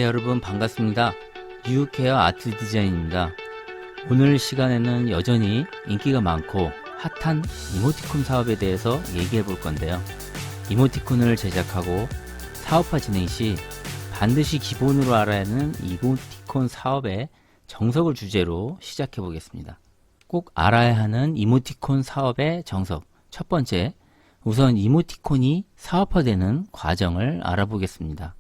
네, 여러분 반갑습니다. 유케어 아트 디자인입니다. 오늘 시간에는 여전히 인기가 많고 핫한 이모티콘 사업에 대해서 얘기해 볼 건데요. 이모티콘을 제작하고 사업화 진행 시 반드시 기본으로 알아야 하는 이모티콘 사업의 정석을 주제로 시작해 보겠습니다. 꼭 알아야 하는 이모티콘 사업의 정석. 첫 번째, 우선 이모티콘이 사업화되는 과정을 알아보겠습니다.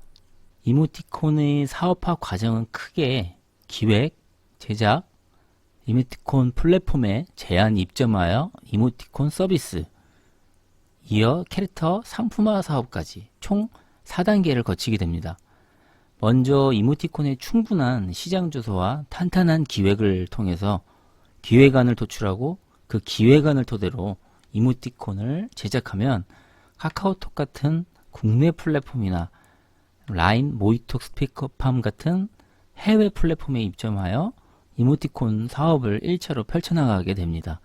이모티콘의 사업화 과정은 크게 기획, 제작, 이모티콘 플랫폼에 제안 입점하여 이모티콘 서비스, 이어 캐릭터 상품화 사업까지 총 4단계를 거치게 됩니다. 먼저 이모티콘의 충분한 시장 조사와 탄탄한 기획을 통해서 기획안을 도출하고 그 기획안을 토대로 이모티콘을 제작하면 카카오톡 같은 국내 플랫폼이나 라인, 모이톡, 스피커팜 같은 해외 플랫폼에 입점하여 이모티콘 사업을 1차로 펼쳐나가게 됩니다.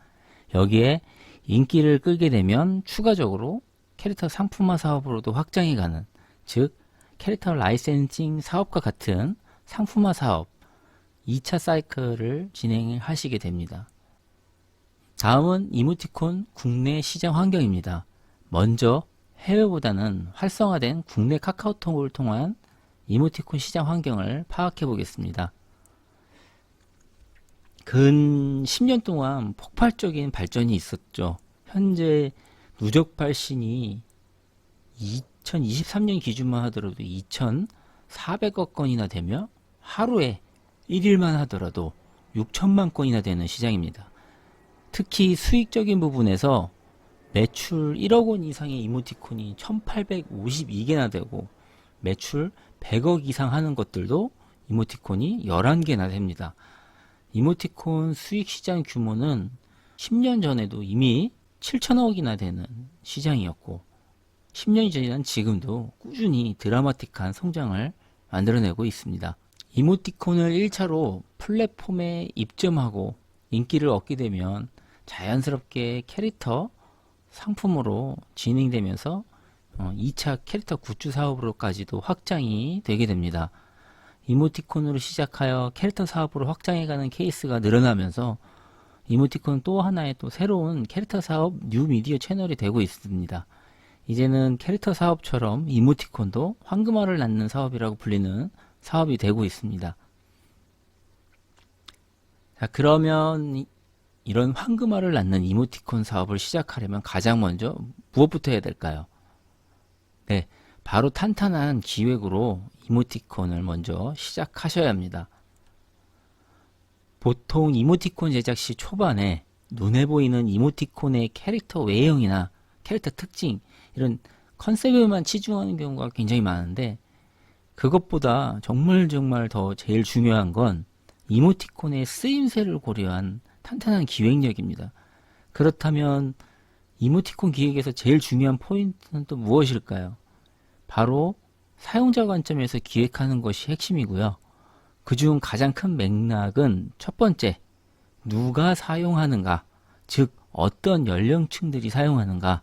여기에 인기를 끌게 되면 추가적으로 캐릭터 상품화 사업으로도 확장해 가는, 즉 캐릭터 라이센싱 사업과 같은 상품화 사업 2차 사이클을 진행하시게 됩니다. 다음은 이모티콘 국내 시장 환경입니다. 먼저 해외보다는 활성화된 국내 카카오톡을 통한 이모티콘 시장 환경을 파악해 보겠습니다. 근 10년 동안 폭발적인 발전이 있었죠. 현재 누적 발신이 2023년 기준만 하더라도 2,400억 건이나 되며 하루에 1일만 하더라도 6천만 건이나 되는 시장입니다. 특히 수익적인 부분에서 매출 1억 원 이상의 이모티콘이 1852개나 되고 매출 100억 이상 하는 것들도 이모티콘이 11개나 됩니다. 이모티콘 수익 시장 규모는 10년 전에도 이미 7천억이나 되는 시장이었고 10년이 지난 지금도 꾸준히 드라마틱한 성장을 만들어내고 있습니다. 이모티콘을 1차로 플랫폼에 입점하고 인기를 얻게 되면 자연스럽게 캐릭터 상품으로 진행되면서 2차 캐릭터 굿즈 사업으로까지도 확장이 되게 됩니다. 이모티콘으로 시작하여 캐릭터 사업으로 확장해가는 케이스가 늘어나면서 이모티콘은 또 하나의 또 새로운 캐릭터 사업 뉴미디어 채널이 되고 있습니다. 이제는 캐릭터 사업처럼 이모티콘도 황금알을 낳는 사업이라고 불리는 사업이 되고 있습니다. 자, 그러면 이런 황금알을 낳는 이모티콘 사업을 시작하려면 가장 먼저 무엇부터 해야 될까요? 네, 바로 탄탄한 기획으로 이모티콘을 먼저 시작하셔야 합니다. 보통 이모티콘 제작 시 초반에 눈에 보이는 이모티콘의 캐릭터 외형이나 캐릭터 특징, 이런 컨셉에만 치중하는 경우가 굉장히 많은데 그것보다 정말 더 제일 중요한 건 이모티콘의 쓰임새를 고려한 탄탄한 기획력입니다. 그렇다면 이모티콘 기획에서 제일 중요한 포인트는 또 무엇일까요? 바로 사용자 관점에서 기획하는 것이 핵심이고요. 그중 가장 큰 맥락은 첫 번째, 누가 사용하는가, 즉 어떤 연령층들이 사용하는가.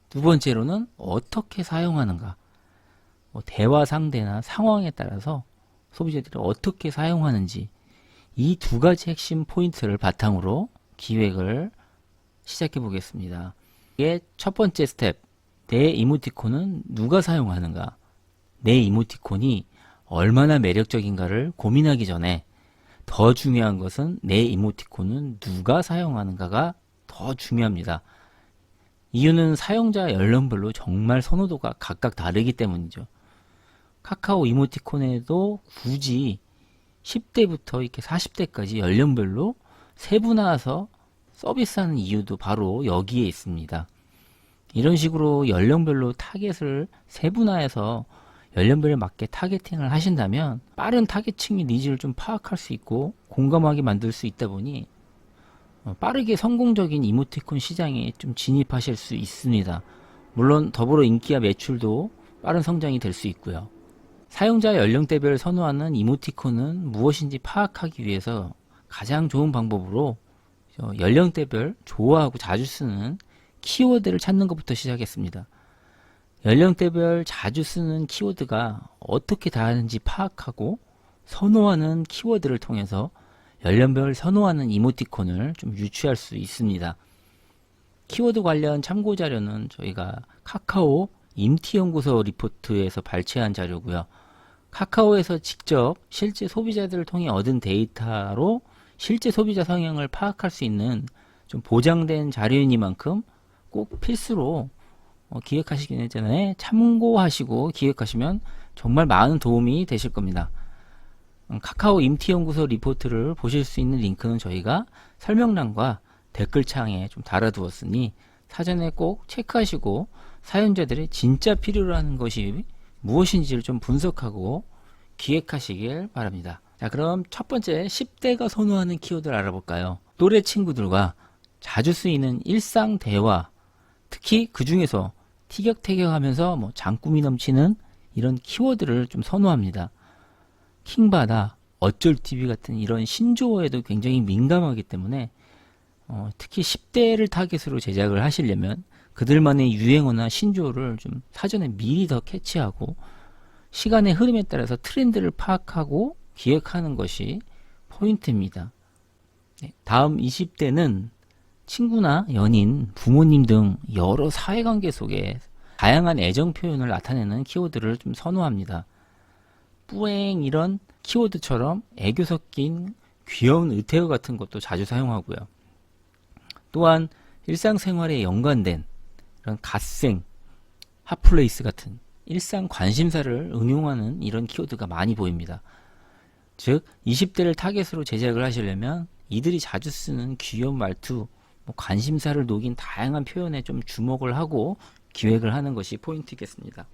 두 번째로는 어떻게 사용하는가. 대화 상대나 상황에 따라서 소비자들이 어떻게 사용하는지, 이 두 가지 핵심 포인트를 바탕으로 기획을 시작해 보겠습니다. 이게 첫 번째 스텝, 내 이모티콘은 누가 사용하는가, 내 이모티콘이 얼마나 매력적인가를 고민하기 전에 더 중요한 것은 내 이모티콘은 누가 사용하는가가 더 중요합니다. 이유는 사용자 연령별로 정말 선호도가 각각 다르기 때문이죠. 카카오 이모티콘에도 굳이 10대부터 이렇게 40대까지 연령별로 세분화해서 서비스하는 이유도 바로 여기에 있습니다. 이런 식으로 연령별로 타겟을 세분화해서 연령별에 맞게 타겟팅을 하신다면 빠른 타겟층의 니즈를 좀 파악할 수 있고 공감하게 만들 수 있다 보니 빠르게 성공적인 이모티콘 시장에 좀 진입하실 수 있습니다. 물론 더불어 인기와 매출도 빠른 성장이 될 수 있고요. 사용자 연령대별 선호하는 이모티콘은 무엇인지 파악하기 위해서 가장 좋은 방법으로 연령대별 좋아하고 자주 쓰는 키워드를 찾는 것부터 시작했습니다. 연령대별 자주 쓰는 키워드가 어떻게 다른지 파악하고 선호하는 키워드를 통해서 연령별 선호하는 이모티콘을 좀 유추할 수 있습니다. 키워드 관련 참고 자료는 저희가 카카오 임티연구소 리포트에서 발췌한 자료고요. 카카오에서 직접 실제 소비자들을 통해 얻은 데이터로 실제 소비자 성향을 파악할 수 있는 좀 보장된 자료이니만큼 꼭 필수로 기획하시기 전에 참고하시고 기획하시면 정말 많은 도움이 되실 겁니다. 카카오 임티연구소 리포트를 보실 수 있는 링크는 저희가 설명란과 댓글창에 좀 달아두었으니 사전에 꼭 체크하시고 사연자들이 진짜 필요로 하는 것이 무엇인지를 좀 분석하고 기획하시길 바랍니다. 자, 그럼 첫 번째 10대가 선호하는 키워드를 알아볼까요? 또래 친구들과 자주 쓰이는 일상 대화, 특히 그 중에서 티격태격하면서 장꾸미 넘치는 이런 키워드를 좀 선호합니다. 킹바다, 어쩔TV 같은 이런 신조어에도 굉장히 민감하기 때문에 특히 10대를 타겟으로 제작을 하시려면 그들만의 유행어나 신조어를 좀 사전에 미리 더 캐치하고 시간의 흐름에 따라서 트렌드를 파악하고 기획하는 것이 포인트입니다. 다음 20대는 친구나 연인, 부모님 등 여러 사회관계 속에 다양한 애정 표현을 나타내는 키워드를 좀 선호합니다. 뿌앵 이런 키워드처럼 애교 섞인 귀여운 의태어 같은 것도 자주 사용하고요. 또한 일상생활에 연관된 이런 갓생, 핫플레이스 같은 일상 관심사를 응용하는 이런 키워드가 많이 보입니다. 즉 20대를 타겟으로 제작을 하시려면 이들이 자주 쓰는 귀여운 말투, 관심사를 녹인 다양한 표현에 좀 주목을 하고 기획을 하는 것이 포인트겠습니다.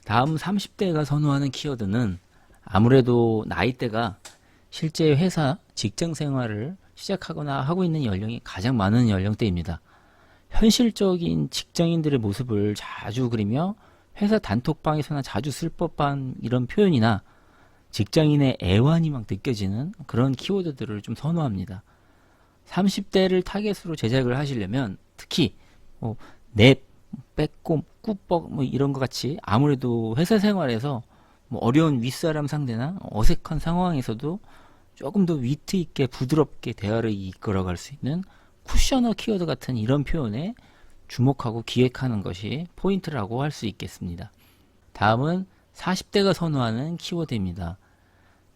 다음 30대가 선호하는 키워드는 아무래도 나이대가 실제 회사, 직장 생활을 시작하거나 하고 있는 연령이 가장 많은 연령대입니다. 현실적인 직장인들의 모습을 자주 그리며 회사 단톡방에서나 자주 쓸 법한 이런 표현이나 직장인의 애환이 막 느껴지는 그런 키워드들을 좀 선호합니다. 30대를 타겟으로 제작을 하시려면 특히 넵, 빼꼼, 꾸벅 이런 것 같이 아무래도 회사 생활에서 어려운 윗사람 상대나 어색한 상황에서도 조금 더 위트 있게 부드럽게 대화를 이끌어갈 수 있는 쿠셔너 키워드 같은 이런 표현에 주목하고 기획하는 것이 포인트라고 할 수 있겠습니다. 다음은 40대가 선호하는 키워드입니다.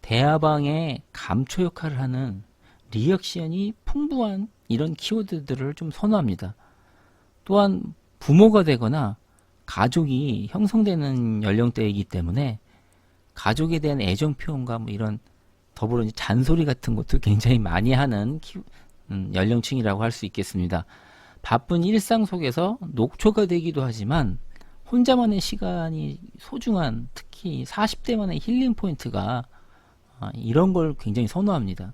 대화방의 감초 역할을 하는 리액션이 풍부한 이런 키워드들을 좀 선호합니다. 또한 부모가 되거나 가족이 형성되는 연령대이기 때문에 가족에 대한 애정 표현과 이런 더불어 잔소리 같은 것도 굉장히 많이 하는 연령층이라고 할 수 있겠습니다. 바쁜 일상 속에서 녹초가 되기도 하지만 혼자만의 시간이 소중한 특히 40대만의 힐링 포인트가 이런 걸 굉장히 선호합니다.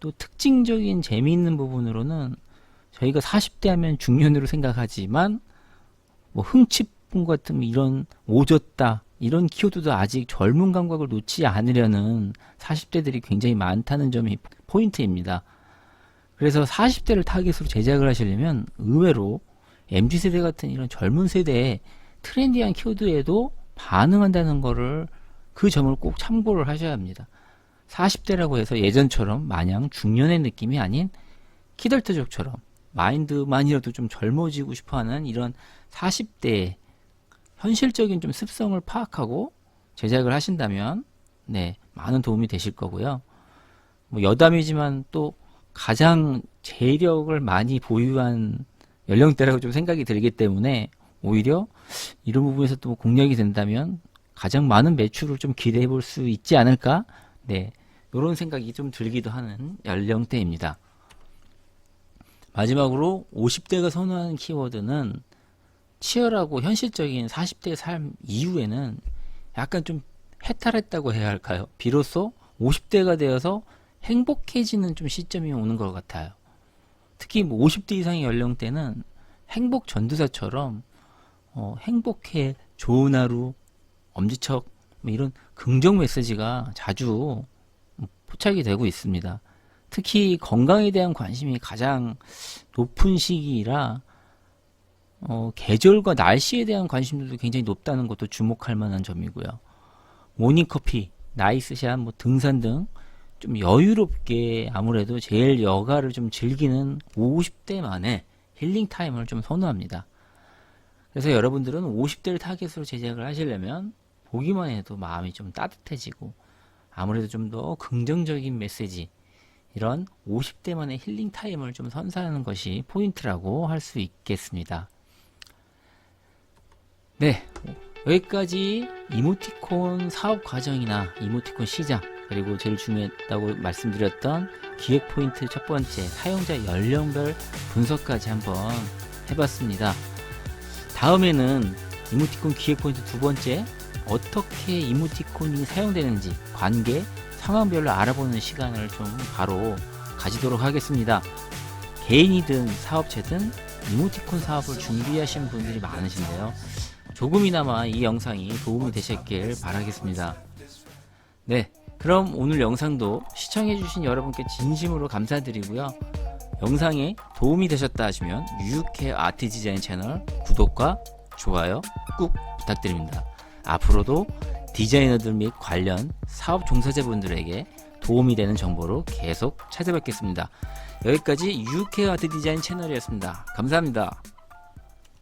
또 특징적인 재미있는 부분으로는 저희가 40대 하면 중년으로 생각하지만 흥칫뿡 같은 이런 오졌다 이런 키워드도 아직 젊은 감각을 놓지 않으려는 40대들이 굉장히 많다는 점이 포인트입니다. 그래서 40대를 타겟으로 제작을 하시려면 의외로 MZ세대 같은 이런 젊은 세대의 트렌디한 키워드에도 반응한다는 거를 그 점을 꼭 참고를 하셔야 합니다. 40대라고 해서 예전처럼 마냥 중년의 느낌이 아닌 키덜트족처럼 마인드만이라도 좀 젊어지고 싶어하는 이런 40대의 현실적인 좀 습성을 파악하고 제작을 하신다면 많은 도움이 되실 거고요. 여담이지만 또 가장 재력을 많이 보유한 연령대라고 좀 생각이 들기 때문에 오히려 이런 부분에서 또 공략이 된다면 가장 많은 매출을 좀 기대해 볼 수 있지 않을까? 이런 생각이 좀 들기도 하는 연령대입니다. 마지막으로 50대가 선호하는 키워드는 치열하고 현실적인 40대의 삶 이후에는 약간 좀 해탈했다고 해야 할까요? 비로소 50대가 되어서 행복해지는 좀 시점이 오는 것 같아요. 특히 50대 이상의 연령대는 행복 전도사처럼 행복해, 좋은 하루, 엄지척 이런 긍정 메시지가 자주 포착이 되고 있습니다. 특히 건강에 대한 관심이 가장 높은 시기라 계절과 날씨에 대한 관심도도 굉장히 높다는 것도 주목할 만한 점이고요. 모닝커피, 나이스샷, 뭐 등산 등 좀 여유롭게 아무래도 제일 여가를 좀 즐기는 50대만의 힐링 타임을 좀 선호합니다. 그래서 여러분들은 50대를 타겟으로 제작을 하시려면 보기만 해도 마음이 좀 따뜻해지고 아무래도 좀 더 긍정적인 메시지, 이런 50대만의 힐링 타임을 좀 선사하는 것이 포인트라고 할 수 있겠습니다. 네, 여기까지 이모티콘 사업 과정이나 이모티콘 시작, 그리고 제일 중요했다고 말씀드렸던 기획 포인트 첫 번째, 사용자 연령별 분석까지 한번 해봤습니다. 다음에는 이모티콘 기획 포인트 두 번째, 어떻게 이모티콘이 사용되는지 관계, 상황별로 알아보는 시간을 좀 바로 가지도록 하겠습니다. 개인이든 사업체든 이모티콘 사업을 준비하신 분들이 많으신데요. 조금이나마 이 영상이 도움이 되셨길 바라겠습니다. 네, 그럼 오늘 영상도 시청해주신 여러분께 진심으로 감사드리고요. 영상에 도움이 되셨다 하시면 유유케어 아트 디자인 채널 구독과 좋아요 꾹 부탁드립니다. 앞으로도 디자이너들 및 관련 사업 종사자분들에게 도움이 되는 정보로 계속 찾아뵙겠습니다. 여기까지 유유케어 아트 디자인 채널이었습니다. 감사합니다.